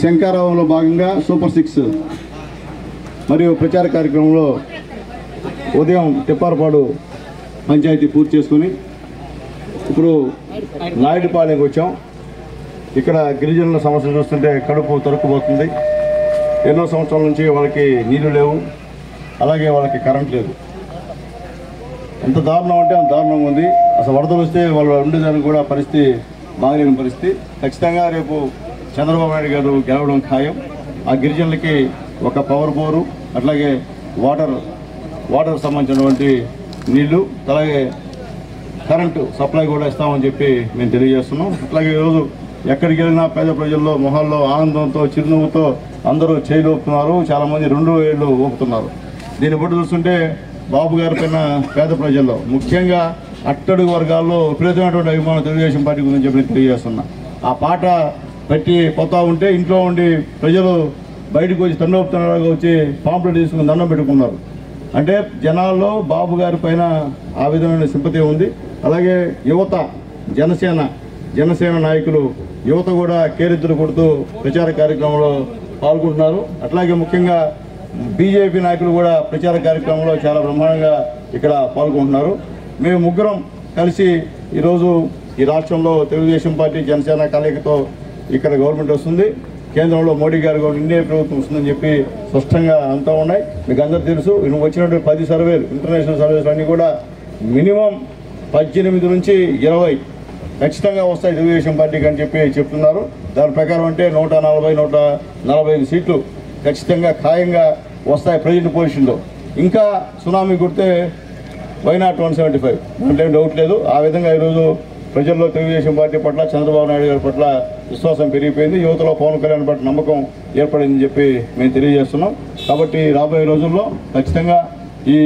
శంకారావంలో భాగంగా సూపర్ 6 మరియు ప్రచార కార్యక్రమంలో ఉదయం తిప్పారపాడు పంచాయతీ పూర్తి చేసుకుని ఇప్పుడు నాయుడుపాలెంకి వచ్చాం. ఇక్కడ గిరిజనుల సమస్యలు చూస్తుంటే కడుపు తరుక్కుపోతుంది. ఎన్నో సంవత్సరాల నుంచి వాళ్ళకి నీళ్లు లేవు, అలాగే వాళ్ళకి కరెంట్ లేదు. ఎంత దారుణం అంటే అంత దారుణంగా ఉంది. అసలు వరదలు వస్తే వాళ్ళు ఉండేదానికి కూడా పరిస్థితి బాగలేని పరిస్థితి. ఖచ్చితంగా రేపు చంద్రబాబు నాయుడు గారు గెలవడం ఖాయం. ఆ గిరిజనులకి ఒక పవర్ బోరు, అట్లాగే వాటర్ సంబంధించినటువంటి నీళ్లు, అలాగే కరెంటు సప్లై కూడా ఇస్తామని చెప్పి మేము తెలియజేస్తున్నాం. అట్లాగే ఈరోజు ఎక్కడికి వెళ్ళినా పేద ప్రజల్లో మొహాల్లో ఆనందంతో చిరునవ్వుతో అందరూ చేయి ఊపుతున్నారు. చాలామంది 2 ఏళ్ళు ఊపుతున్నారు. దీన్ని బట్టి చూస్తుంటే బాబు గారి పైన పేద ప్రజల్లో ముఖ్యంగా అట్టడుగు వర్గాల్లో విపరీతమైనటువంటి అభిమానం తెలుగుదేశం పార్టీ గురించి చెప్పి తెలియజేస్తున్నా. ఆ పాట పెట్టి పోతా ఉంటే ఇంట్లో ఉండి ప్రజలు బయటకు వచ్చి తండోపుతండగా వచ్చి పాంప్లెట్ తీసుకుని దండం పెట్టుకున్నారు. అంటే జనాల్లో బాబు గారి పైన ఆ విధమైన సింపతి ఉంది. అలాగే యువత, జనసేన నాయకులు యువత కూడా కేరింతలు కొడుతూ ప్రచార కార్యక్రమంలో పాల్గొంటున్నారు. అట్లాగే ముఖ్యంగా బీజేపీ నాయకులు కూడా ప్రచార కార్యక్రమంలో చాలా బ్రహ్మాండంగా ఇక్కడ పాల్గొంటున్నారు. మేము ముగ్గురం కలిసి ఈరోజు ఈ రాష్ట్రంలో తెలుగుదేశం పార్టీ జనసేన కలయికతో ఇక్కడ గవర్నమెంట్ వస్తుంది. కేంద్రంలో మోడీ గారు కూడా ఇండియా ప్రభుత్వం వస్తుందని చెప్పి స్పష్టంగా అంతా ఉన్నాయి. మీకు అందరూ తెలుసు. నువ్వు వచ్చినటువంటి 10 సర్వేలు, ఇంటర్నేషనల్ సర్వేలు అన్నీ కూడా మినిమం 18 నుంచి 20 ఖచ్చితంగా వస్తాయి తెలుగుదేశం పార్టీకి అని చెప్పి చెప్తున్నారు. దాని ప్రకారం అంటే 140-145 సీట్లు ఖచ్చితంగా ఖాయంగా వస్తాయి ప్రజెంట్ పొజిషన్లో. ఇంకా సునామీ కొడితే వై నాట్ 175, అంటే డౌట్ లేదు. ఆ విధంగా ఈరోజు ప్రజల్లో తెలుగుదేశం పార్టీ పట్ల, చంద్రబాబు నాయుడు గారి పట్ల విశ్వాసం పెరిగిపోయింది. యువతలో పవన్ కళ్యాణ్ పట్ల నమ్మకం ఏర్పడిందని చెప్పి మేము తెలియజేస్తున్నాం. కాబట్టి రాబోయే రోజుల్లో ఖచ్చితంగా ఈ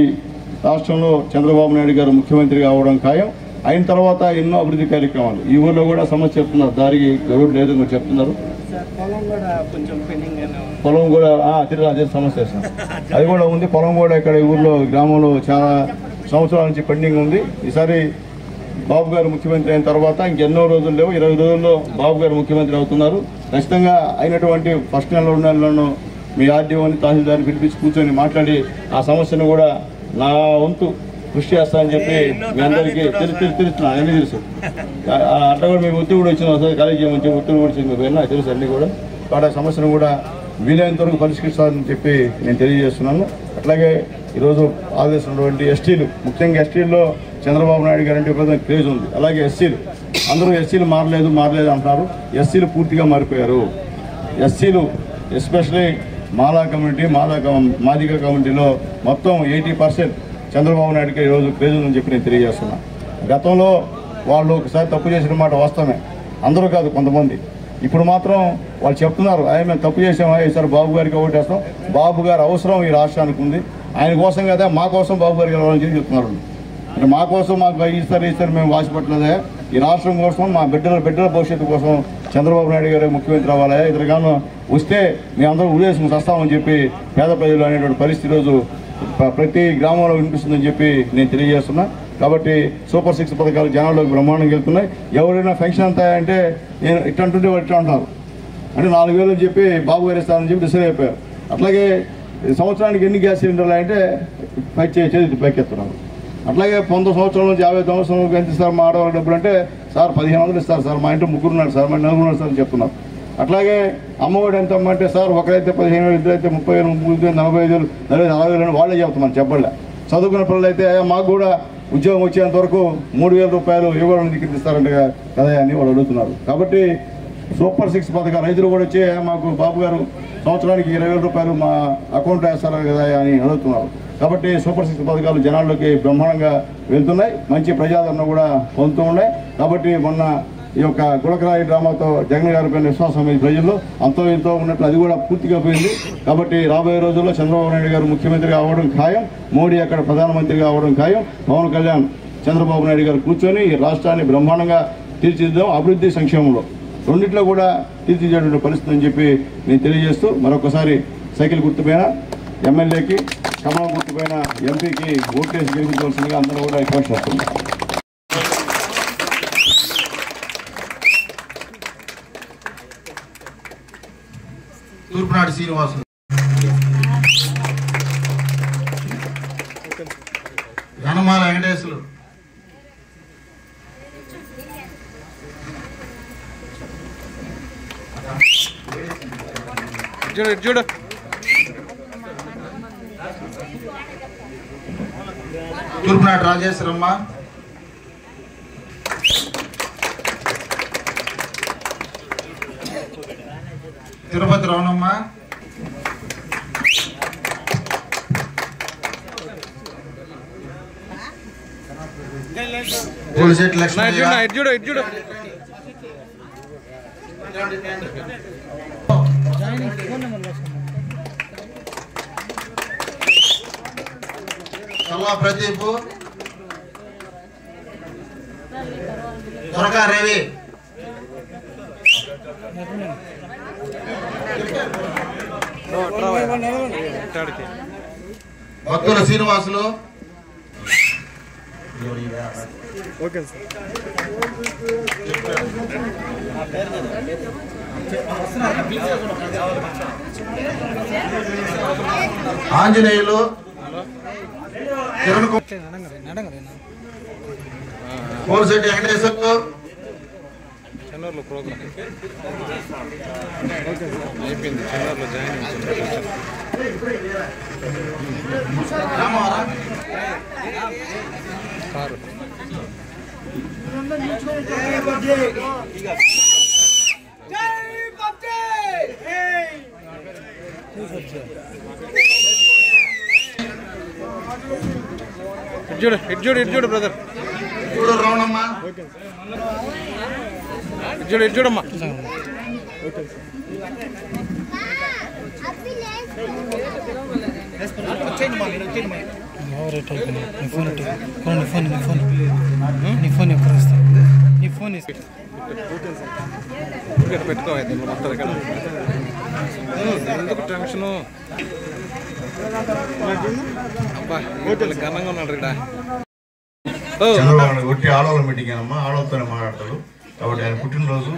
రాష్ట్రంలో చంద్రబాబు నాయుడు గారు ముఖ్యమంత్రిగా అవడం ఖాయం. అయిన తర్వాత ఎన్నో అభివృద్ధి కార్యక్రమాలు ఈ ఊళ్ళో కూడా సమస్య చెప్తున్నారు. దారికి రోడ్డు లేదని కూడా చెప్తున్నారు. పొలం కూడా తిరిగి అదే సమస్య అది కూడా ఉంది. పొలం కూడా ఇక్కడ ఈ ఊళ్ళో గ్రామంలో చాలా సంవత్సరాల నుంచి పెండింగ్ ఉంది. ఈసారి బాబు గారు ముఖ్యమంత్రి అయిన తర్వాత ఇంకెన్నో రోజులు లేవు, 20 రోజుల్లో బాబు గారు ముఖ్యమంత్రి అవుతున్నారు. ఖచ్చితంగా అయినటువంటి ఫస్ట్ నెల 2 నెలలను మీ ఆర్డీఓని, తహసీల్దార్ని పిలిపించి కూర్చొని మాట్లాడి ఆ సమస్యను కూడా నా వంతు కృషి చేస్తా అని చెప్పి మీ అందరికీ తెలుస్తున్నా అన్నీ తెలుసు. అట్లా కూడా మేము ఒత్తిడి కూడా వచ్చిన వస్తుంది కాలేజీ చేయమని ఒత్తిడి కూడా వచ్చింది మీ నాకు తెలుసు అన్నీ కూడా. కాబట్టి సమస్యను కూడా వీలైనంత వరకు పరిష్కరిస్తారని చెప్పి నేను తెలియజేస్తున్నాను. అట్లాగే ఈరోజు ఆదేశించినటువంటి ఎస్టీలు, ముఖ్యంగా ఎస్టీల్లో చంద్రబాబు నాయుడు గారంటే ప్రధాన క్రేజ్ ఉంది. అలాగే ఎస్సీలు, అందరూ ఎస్సీలు మారలేదు అంటున్నారు. ఎస్సీలు పూర్తిగా మారిపోయారు. ఎస్సీలు ఎస్పెషలీ మాలా కమ్యూనిటీ, మాదిగ కమ్యూనిటీలో మొత్తం 80% చంద్రబాబు నాయుడుకి ఈరోజు క్రేజ్ ఉందని చెప్పి నేను తెలియజేస్తున్నా. గతంలో వాళ్ళు ఒకసారి తప్పు చేసిన మాట వాస్తవమే, అందరూ కాదు కొంతమంది. ఇప్పుడు మాత్రం వాళ్ళు చెప్తున్నారు, మేము తప్పు చేసామా, ఈసారి బాబు గారికి ఓటేస్తాం, బాబు గారు అవసరం ఈ రాష్ట్రానికి ఉంది, ఆయన కోసం కదా మా కోసం బాబు గారికి వెళ్ళాలని చెప్పి చెప్తున్నారు. అంటే మా కోసం మాకు ఇస్తారు మేము వాసిపట్టలేదా, ఈ రాష్ట్రం కోసం మా బిడ్డల భవిష్యత్తు కోసం చంద్రబాబు నాయుడు గారు ముఖ్యమంత్రి అవ్వాలా, ఇతరుగాను వస్తే మేమందరం ఉద్దేశం వస్తామని చెప్పి పేద ప్రజలు అనేటువంటి పరిస్థితి రోజు ప్రతి గ్రామంలో వినిపిస్తుందని చెప్పి నేను తెలియజేస్తున్నా. కాబట్టి సూపర్ 6 పథకాలు జనాల్లోకి బ్రహ్మాండంగా వెళ్తున్నాయి. ఎవరైనా ఫంక్షన్ అంతా అంటే నేను ఇట్టంటుంటే వాళ్ళు ఇట్లా అంటున్నారు అంటే 4,000 అని చెప్పి బాబు గారు ఇస్తారని చెప్పి డిసైడ్ అయిపోయారు. అట్లాగే సంవత్సరానికి ఎన్ని గ్యాస్ సిలిండర్లు అంటే పైకెత్తున్నారు. అట్లాగే 100 సంవత్సరాల నుంచి 50 సంవత్సరాలకు ఎంత ఇస్తారు మా ఆడవాళ్ళ డబ్బులు అంటే సార్ 1,500 ఇస్తారు సార్, మా ఇంట్లో 3 ఉన్నారు సార్, మా 4 ఉన్నారు సార్ అని చెప్తున్నారు. అట్లాగే అమ్మఒడి ఎంత అమ్మంటే సార్ ఒకరైతే 15,000, ఇద్దరైతే 30,000, 35,000, 40,000, 40,000 అని వాళ్ళే చెప్తున్నాను చెప్పలే. చదువుకున్న పిల్లలు అయితే మాకు కూడా ఉద్యోగం వచ్చేంత వరకు 3,000 రూపాయలు ఇవ్వాలని దిక్కిస్తారంట కదా అని వాళ్ళు అడుగుతున్నారు. కాబట్టి సూపర్ 6 పథకాలు రైతులు కూడా వచ్చి మాకు బాబు గారు సంవత్సరానికి 20,000 రూపాయలు మా అకౌంట్లో వేస్తారు కదా అని అడుగుతున్నారు. కాబట్టి సూపర్ 6 పథకాలు జనాల్లోకి బ్రహ్మాండంగా వెళ్తున్నాయి, మంచి ప్రజాదరణ కూడా పొందుతూ ఉన్నాయి. కాబట్టి మొన్న ఈ యొక్క గులకరాయి డ్రామాతో జగన్ గారి పైన విశ్వాసం అనేది ప్రజల్లో అంతో ఎంతో ఉన్నట్లు అది కూడా పూర్తిగా పోయింది. కాబట్టి రాబోయే రోజుల్లో చంద్రబాబు నాయుడు గారు ముఖ్యమంత్రిగా అవ్వడం ఖాయం, మోడీ అక్కడ ప్రధానమంత్రిగా అవ్వడం ఖాయం, పవన్ కళ్యాణ్ చంద్రబాబు నాయుడు గారు కూర్చొని ఈ రాష్ట్రాన్ని బ్రహ్మాండంగా తీర్చిదిద్దాం, అభివృద్ధి సంక్షేమంలో రెండిట్లో కూడా తీర్చిదిద్దేటువంటి పరిస్థితి అని చెప్పి నేను తెలియజేస్తూ మరొకసారి సైకిల్ గుర్తుపైన ఎమ్మెల్యేకి, కమలం గుర్తుపైన ఎంపీకి ఓట్లేసి గెలిపించవలసిందిగా అందరూ కూడా రిక్వెస్ట్ చేస్తున్నారు. తూర్పునాడు శ్రీనివాసులు, ఘనమాల వెంకటేశ్వరులు, చూడు తూర్పునాడు రాజేశ్వరమ్మ, తిరుపతి రవణమ్మ, పోలిశెట్టి లక్ష్మీ, చూడు చల్లా ప్రదీప్, త్వరగా రవి, భక్తుల శ్రీనివాసులు, ఆంజనేయులు, కిరణ్ పోలిశెట్టి వెంకటేశ్వర్లు, చెన్నూరులో ప్రోగ్రామ్ అయిపోయింది, చెన్నూరులో జాయిన్ కారు ఇటు చూడు బ్రదర్, రవణమ్మ, ఇటు చూడమ్మా, పెట్టుకోవాలి మొత్తం ఇక్కడ ఎందుకు టెన్షను. అబ్బా ఘనంగా ఉన్నాడు ఇక్కడ. చంద్రబాబు ఒట్టి ఆడవాళ్ళ మీటింగ్ అనమ్మా, ఆడవాళ్ళతోనే మాట్లాడతారు. కాబట్టి ఆయన పుట్టినరోజు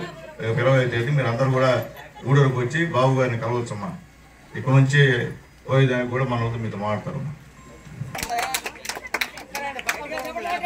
20వ తేదీ మీరు అందరూ కూడా గూడూరుకు వచ్చి బాబు గారిని కలవచ్చమ్మా. ఇక్కడ నుంచి పోయేదానికి కూడా మన వద్ద మీతో మాట్లాడతారు. జై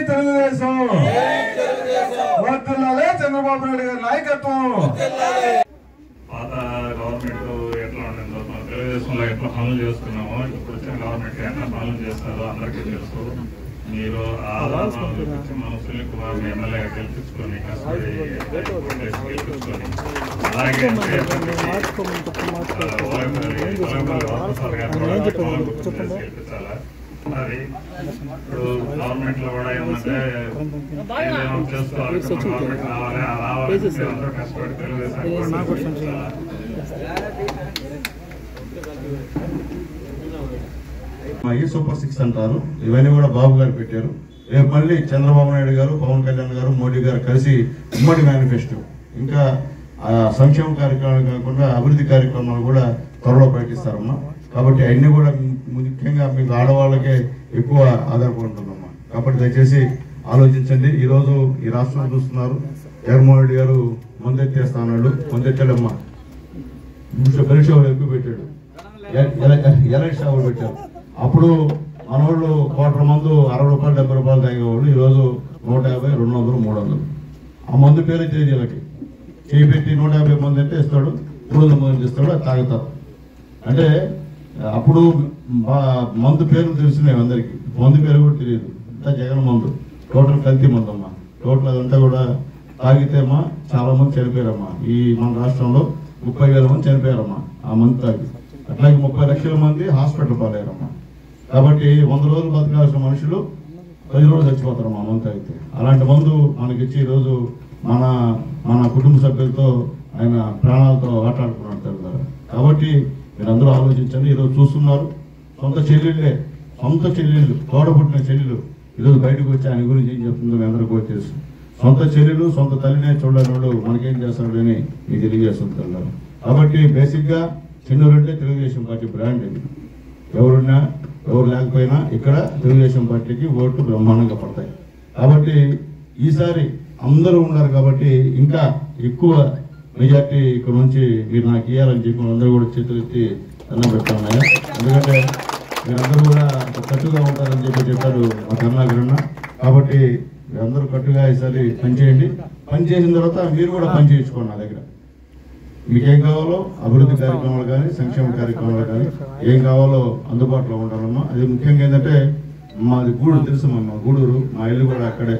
తెలుగుదేశం, వర్ధిల్లాలి చంద్రబాబు నాయుడు గారి నాయకత్వం. పాత గవర్నమెంట్ ఎట్లా ఉండిందో మన తెలుగుదేశంలో ఎట్లా పనులు చేస్తున్నామో ఇప్పుడు వచ్చిన గవర్నమెంట్ ఎట్లా పనులు చేస్తారో అందరికీ తెలుసు. మీరు ఆధారాలు చూపించి మన సునీల్ కుమార్ ఎమ్మెల్యేగా గెలిపించుకొని కష్టపడి గెలిపించుకొని అలాగే గెలిపించాలా. అది ఇప్పుడు గవర్నమెంట్ లో కూడా ఏంటంటే చేసుకోవాలి, గవర్నమెంట్ రావాలి, రావాలి అందరూ కష్టపడి తెలుగుదేశం ఈ సూపర్ 6 అంటారు. ఇవన్నీ కూడా బాబు గారు పెట్టారు. రేపు మళ్ళీ చంద్రబాబు నాయుడు గారు, పవన్ కళ్యాణ్ గారు, మోడీ గారు కలిసి ఉమ్మడి మేనిఫెస్టో ఇంకా సంక్షేమ కార్యక్రమాలు కాకుండా అభివృద్ధి కార్యక్రమాలు కూడా త్వరలో ప్రకటిస్తారమ్మా. కాబట్టి అన్ని కూడా ముఖ్యంగా మీకు ఆడవాళ్ళకే ఎక్కువ ఆధారపడుతుందమ్మా. కాబట్టి దయచేసి ఆలోచించండి. ఈరోజు ఈ రాష్ట్రంలో చూస్తున్నారు, జగన్మోహన్ రెడ్డి గారు ముందెత్తేస్తాడు, ముందెత్తాడమ్మా. బెల్ట్ షాపులు ఎక్కువ పెట్టాడు, ఎలైట్ షాపులు పెట్టారు. అప్పుడు మన వాళ్ళు క్వార్టర్ మందు 60 రూపాయలు 70 రూపాయలు తాగేవాళ్ళు. ఈరోజు 150, 200, 300. ఆ మందు పేరు తెలియదు వీళ్ళకి. చేయి పెట్టి 150 మంది అంటే ఇస్తాడు, 300 మంది ఇస్తాడు, అది తాగుతారు. అంటే అప్పుడు మందు పేర్లు తెలిసినాయి అందరికి, మందు పేరు కూడా తెలియదు. అంతా జగన్ మందు, టోటల్ కల్తీ మందు అమ్మా. టోటల్ అదంతా కూడా తాగితే అమ్మా చాలా మంది చనిపోయారమ్మా. ఈ మన రాష్ట్రంలో 30,000 మంది చనిపోయారమ్మా ఆ మందు తాగి. అట్లాగే 30 లక్షల మంది హాస్పిటల్ పాలయ్యారమ్మా. కాబట్టి 100 రోజులు బతకాల్సిన మనుషులు 10 రోజులు చచ్చిపోతారమ్మా మందు తాగితే. అలాంటి మందు మనకిచ్చి ఈరోజు మన కుటుంబ సభ్యులతో ఆయన ప్రాణాలతో ఆటాడుకున్నాడు తెలుగుతారు. కాబట్టి మీరందరూ ఆలోచించండి. ఈరోజు చూస్తున్నారు, సొంత చెల్లెళ్ళు తోడబుట్టిన చెల్లెలు ఈరోజు బయటకు వచ్చి ఆయన గురించి ఏం చెప్తుందో మీ అందరూ కూడా తెలుసు. సొంత చెల్లెలు సొంత తల్లినే చూడలేనాడు మనకేం చేస్తాడు అని మీకు తెలియజేస్తుంటారు. కాబట్టి బేసిక్గా చెన్నూరు అంటే తెలుగుదేశం పార్టీ బ్రాండ్. ఇది ఎవరున్నా ఎవరు లేకపోయినా ఇక్కడ తెలుగుదేశం పార్టీకి ఓట్లు బ్రహ్మాండంగా పడతాయి. కాబట్టి ఈసారి అందరూ ఉన్నారు కాబట్టి ఇంకా ఎక్కువ మెజార్టీ ఇక్కడ నుంచి మీరు నాకు ఇవ్వాలని చెప్పి అందరూ కూడా చేతులు ఎత్తి దండం పెట్టుకున్నాయా. ఎందుకంటే మీరందరూ కూడా కట్టుగా ఉంటారని చెప్పారు మా కరుణాకరణ. కాబట్టి మీరందరూ కట్టుగా ఈసారి పనిచేయండి. పనిచేసిన తర్వాత మీరు కూడా పని చేయించుకోండి. నా దగ్గర మీకేం కావాలో అభివృద్ధి కార్యక్రమాలు కానీ సంక్షేమ కార్యక్రమాలు కానీ ఏం కావాలో అందుబాటులో ఉండాలమ్మా. అది ముఖ్యంగా ఏంటంటే మాది గూడూరు తెలుసమ్మా, మా గూడూరు, మా ఇల్లు కూడా అక్కడే.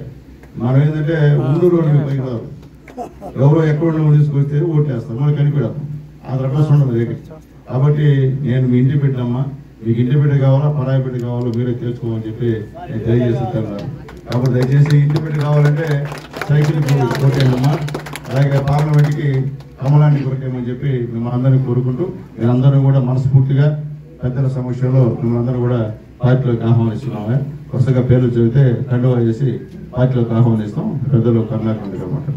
మనం ఏంటంటే ఊళ్ళూరు రోడ్డు పైకి రాదు, ఎవరో ఎక్కడ తీసుకొస్తే ఓట్లేస్తాం, మనకి కనిపెడతాం. ఆ రకం ఉండదు దగ్గర. కాబట్టి నేను మీ ఇంటి బిడ్డమ్మా, మీకు ఇంటి బిడ్డ కావాలా పరాయి బిడ్డ కావాలో మీరే తెలుసుకోమని చెప్పి నేను తెలియజేస్తున్నాను. కాబట్టి దయచేసి ఇంటి బిడ్డ కావాలంటే సైకిల్కి ఓటేనమ్మా. అలాగే పార్లమెంట్కి కమలాన్ని కొరకేమని చెప్పి మిమ్మల్ని అందరినీ కోరుకుంటూ మీరందరూ కూడా మనస్ఫూర్తిగా పెద్దల సమస్యలో మిమ్మల్ని అందరూ కూడా పార్టీలోకి ఆహ్వానిస్తున్నాము. కొత్తగా పేర్లు చదివితే కండువా చేసి పార్టీలోకి ఆహ్వానిస్తాం. పెద్దలు కర్ణాటక అనమాట.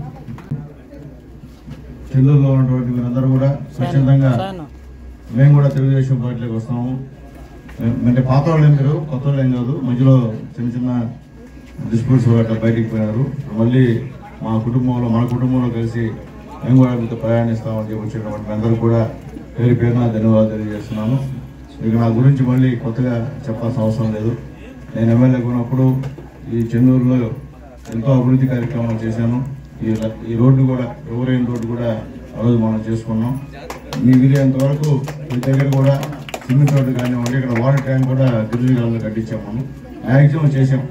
చెల్లూరులో ఉన్నటువంటి మీరందరూ కూడా స్వచ్ఛందంగా మేము కూడా తెలుగుదేశం పార్టీలోకి వస్తాము. అంటే పాత వాళ్ళు ఏం మీరు, కొత్త వాళ్ళు ఏం కాదు. మధ్యలో చిన్న డిస్ప్యూట్స్ అట్లా బయటికి పోయినారు. మళ్ళీ మన కుటుంబంలో కలిసి మేము కూడా మీతో ప్రయాణిస్తామని చెప్పి వచ్చినటువంటి అందరూ కూడా పేరు పేరున ధన్యవాదాలు తెలియజేస్తున్నాను. ఇక నా గురించి మళ్ళీ కొత్తగా చెప్పాల్సిన అవసరం లేదు. నేను ఎమ్మెల్యేగా ఉన్నప్పుడు ఈ చెన్నూరులో ఎంతో అభివృద్ధి కార్యక్రమాలు చేశాను. ఈ రోడ్డు కూడా ఎవరైన రోడ్డు కూడా ఆ రోజు మనం చేసుకున్నాం. మీ వీలైనంత వరకు మీ దగ్గర కూడా సిమెంట్ రోడ్డు కానివ్వండి, ఇక్కడ వాటర్ ట్యాంక్ కూడా గిరిజీగాల్లో కట్టించాము. మనం మ్యాక్సిమం చేసాం.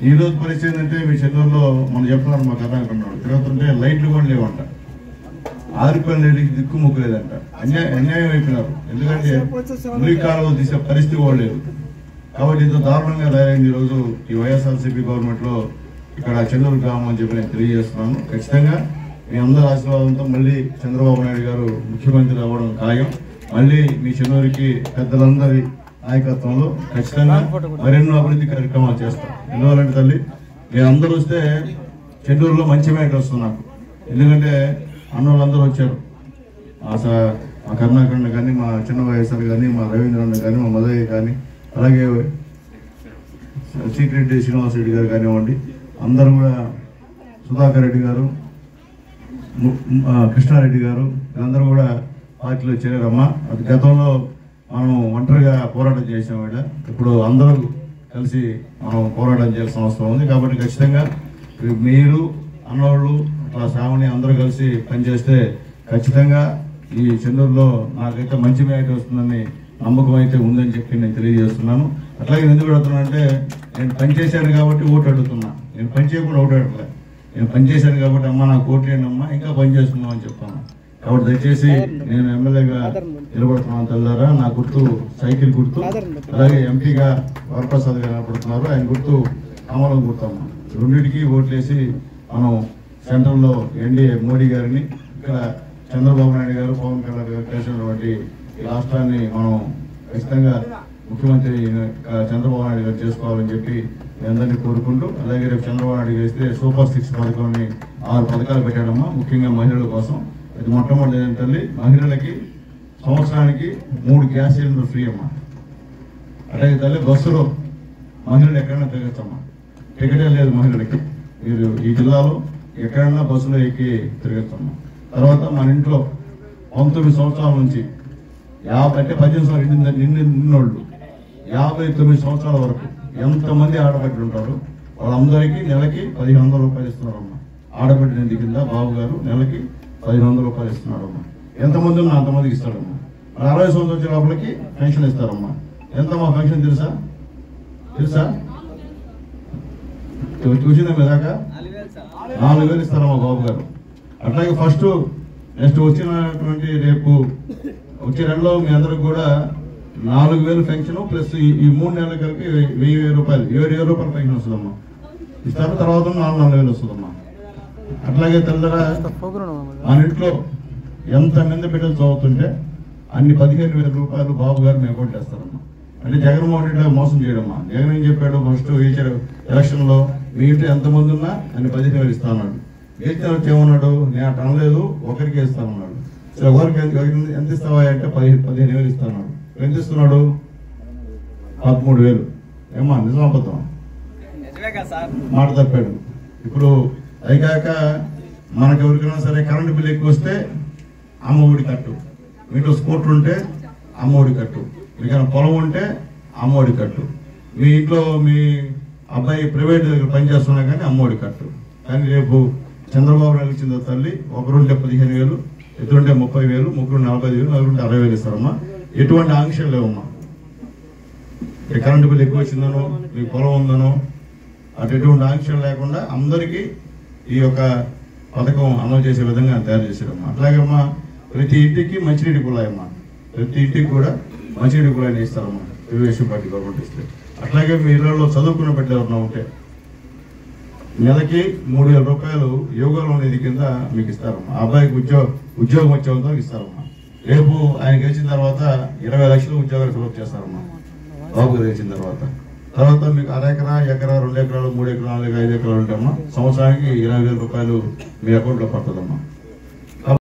ఈ రోజు పరిస్థితి ఏంటంటే మీ చెన్నూరులో మనం చెప్తున్నారు, మా కర్ణాటక తిరుగుతుంటే లైట్లు కూడా లేవంట, ఆరిపోయిన నీటికి దిక్కు ముక్కు లేదంట. అన్యాయం అయిపోయినారు. ఎందుకంటే మురికి కాలువలు తీసే పరిస్థితి కూడా లేదు. కాబట్టి ఇంత దారుణంగా తయారైంది ఈరోజు ఈ వైఎస్ఆర్సీపీ గవర్నమెంట్ లో ఇక్కడ చెన్నూరు గ్రామం అని చెప్పి నేను తెలియజేస్తున్నాను. ఖచ్చితంగా మీ అందరి ఆశీర్వాదంతో మళ్ళీ చంద్రబాబు నాయుడు గారు ముఖ్యమంత్రి అవ్వడం ఖాయం. మళ్ళీ మీ చెన్నూరుకి పెద్దలందరి నాయకత్వంలో ఖచ్చితంగా మరెన్నో అభివృద్ధి కార్యక్రమాలు చేస్తాం. ఎందువల్లంటే తల్లి మీరందరూ వస్తే చెన్నూరులో మంచి మ్యాటర్ వస్తుంది నాకు. ఎందుకంటే అన్నోళ్ళందరూ వచ్చారు. మా కరుణాకరణ కానీ, మా చిన్న వయసారు కానీ, మా రవీంద్రన్న కానీ, మా మదయ్య కానీ, అలాగే సీక్రెట్ శ్రీనివాస్ రెడ్డి గారు కానివ్వండి, అందరూ కూడా, సుధాకర్ రెడ్డి గారు, కృష్ణారెడ్డి గారు, వీళ్ళందరూ కూడా పార్టీలో చేరారమ్మా. అది గతంలో మనం ఒంటరిగా పోరాటం చేసాం. ఇప్పుడు అందరూ కలిసి మనం పోరాటం చేయాల్సిన అవసరం ఉంది. కాబట్టి ఖచ్చితంగా మీరు అన్నవాళ్ళు అట్లా శ్రావణి అందరూ కలిసి పనిచేస్తే ఖచ్చితంగా ఈ చెన్నూరులో నాకైతే మంచి మ్యాటర్ వస్తుందని నమ్మకం అయితే ఉందని చెప్పి నేను తెలియజేస్తున్నాను. అట్లాగే ఎందుకు అడుగుతున్నానంటే, నేను పనిచేశాను కాబట్టి ఓటు అడుగుతున్నా. నేను పని చేయకుండా ఓటు అడగలే. నేను పనిచేశాను కాబట్టి అమ్మ నాకు ఓటు లేని అమ్మ ఇంకా పని చేసుకున్నాం అని చెప్తాను. కాబట్టి దయచేసి నేను ఎమ్మెల్యేగా నిలబడుతున్నాను తెల్లారా. నా గుర్తు సైకిల్ గుర్తు. అలాగే ఎంపీగా వరప్రసాద్ గారు నిలబడుతున్నారు, ఆయన గుర్తు కమలం గుర్తమ్మ. రెండింటికి ఓట్లేసి మనం సెంట్రల్లో ఎన్డీఏ మోడీ గారిని, ఇక్కడ చంద్రబాబు నాయుడు గారు, పవన్ కళ్యాణ్ గారు చేసినటువంటి ఈ రాష్ట్రాన్ని మనం ఖచ్చితంగా ముఖ్యమంత్రి చంద్రబాబు నాయుడు గారు చేసుకోవాలని చెప్పి మీ అందరినీ కోరుకుంటూ, అలాగే రేపు చంద్రబాబు నాయుడు చేస్తే సూపర్ 6 పథకాన్ని 6 పథకాలు పెట్టాడమ్మా, ముఖ్యంగా మహిళల కోసం. ఇది మొట్టమొదటి ఏంటంటే మహిళలకి సంవత్సరానికి 3 గ్యాస్ సిలిండర్ ఫ్రీ అమ్మా. అలాగే తల్లి బస్సులో మహిళలు ఎక్కడైనా తిరగచ్చమ్మా, టికెటే లేదు మహిళలకి. మీరు ఈ జిల్లాలో ఎక్కడైనా బస్సులో ఎక్కి తిరగచ్చమ్మా. తర్వాత మన ఇంట్లో 19 సంవత్సరాల నుంచి 18 సంవత్సరాలు నిన్నోళ్ళు 59 సంవత్సరాల వరకు ఎంతమంది ఆడబిడ్డలు ఉంటారు వాళ్ళందరికీ నెలకి 1500 రూపాయలు ఇస్తున్నారమ్మా. ఆడబిడ్డ నిధి కింద బాబు గారు నెలకి 1500 రూపాయలు ఇస్తున్నారమ్మా. ఎంతమంది ఉన్నా అంతమందికి ఇస్తారమ్మా. 60 సంవత్సరాల వచ్చే లోపలికి పెన్షన్ ఇస్తారమ్మా. ఎంత మా పెన్షన్ తెలుసా? చూసిందా మీ దాకా 4000 ఇస్తారమ్మా బాబు గారు. అట్లాగే నెక్స్ట్ వచ్చినటువంటి రేపు వచ్చే నెలలో మీ అందరికి కూడా 4000 పెన్షన్ ప్లస్ ఈ 3 నెలల కలిపి 1000 రూపాయలు 7000 రూపాయలు పెన్షన్ వస్తుందమ్మా ఇస్తారు. తర్వాత 4000 వస్తుందమ్మా. అట్లాగే తెల్లరా మన ఇంట్లో ఎంత మంది బిడ్డలు చదువుతుంటే అన్ని 15,000 రూపాయలు బాబు గారు మీ అకౌంట్ వేస్తారమ్మా. అంటే జగన్మోహన్ రెడ్డి మోసం చేయడమ్మా. జగన్ ఏం చెప్పాడు, ఫస్ట్ ఎలక్షన్ లో మీ ఇంట్లో ఎంతమంది ఉన్నా అన్ని 15,000 ఇస్తా అన్నాడు. గెలిచిన వచ్చి ఏమన్నాడు, నేను అట్లా అనలేదు, ఒకరికి ఇస్తానన్నాడు. సరే ఎవరికి ఎంత ఇస్తావా అంటే 15,000 ఇస్తాను. ఎంత ఇస్తున్నాడు? 13,000. ఏమా నిజం అబద్ధం? మాట తప్పాడు. ఇప్పుడు అయికాక మనకు ఎవరికైనా సరే కరెంటు బిల్లు ఎక్కువ వస్తే అమ్మఒడి కట్టు, మీతో స్కూటర్ ఉంటే అమ్మఒడి కట్టు, మీకైనా పొలం ఉంటే అమ్మఒడి కట్టు, మీ ఇంట్లో మీ అబ్బాయి ప్రైవేట్ దగ్గర పనిచేస్తున్నా కానీ అమ్మఒడి కట్టు. కానీ రేపు చంద్రబాబు నాయుడు ఇచ్చిన తల్లి ఒకరుంటే 15,000, ఇద్దరుంటే 30,000, ముగ్గురు 45,000, నలుగురుంటే 60,000 ఇస్తారమ్మా. ఎటువంటి ఆంక్షలు లేవమ్మా. కరెంటు బిల్లు ఎక్కువ వచ్చిందనో, మీకు పొలం ఉందనో అటు ఎటువంటి ఆంక్షలు లేకుండా అందరికీ ఈ యొక్క పథకం అమలు చేసే విధంగా తయారు చేశారమ్మా. అట్లాగమ్మా ప్రతి ఇంటికి మంచినీటి కుళాయమ్మా, ప్రతి ఇంటికి కూడా మంచినీటి కుళాయిని ఇస్తారమ్మా తెలుగుదేశం పార్టీ గవర్నమెంట్ ఇస్తే. అట్లాగే మీ ఇళ్లలో చదువుకున్న బిడ్డలు ఎవరన్నా ఉంటే నెలకి 3,000 రూపాయలు యోగాలో నిధి కింద మీకు ఇస్తారమ్మా. ఆ అబ్బాయికి ఉద్యోగం వచ్చేంత ఇస్తారమ్మా. రేపు ఆయన గెలిచిన తర్వాత 20 లక్షలు ఉద్యోగాలు ఫిలప్ చేస్తారమ్మా బాబు గెలిచిన తర్వాత. మీకు 1 ఎకరా, 1 ఎకరా, 2 ఎకరాలు, 3 ఎకరాలు, 4 5 ఎకరాలు ఉంటాయమ్మా. సంవత్సరానికి 20,000 రూపాయలు మీ అకౌంట్లో పడుతుందమ్మా.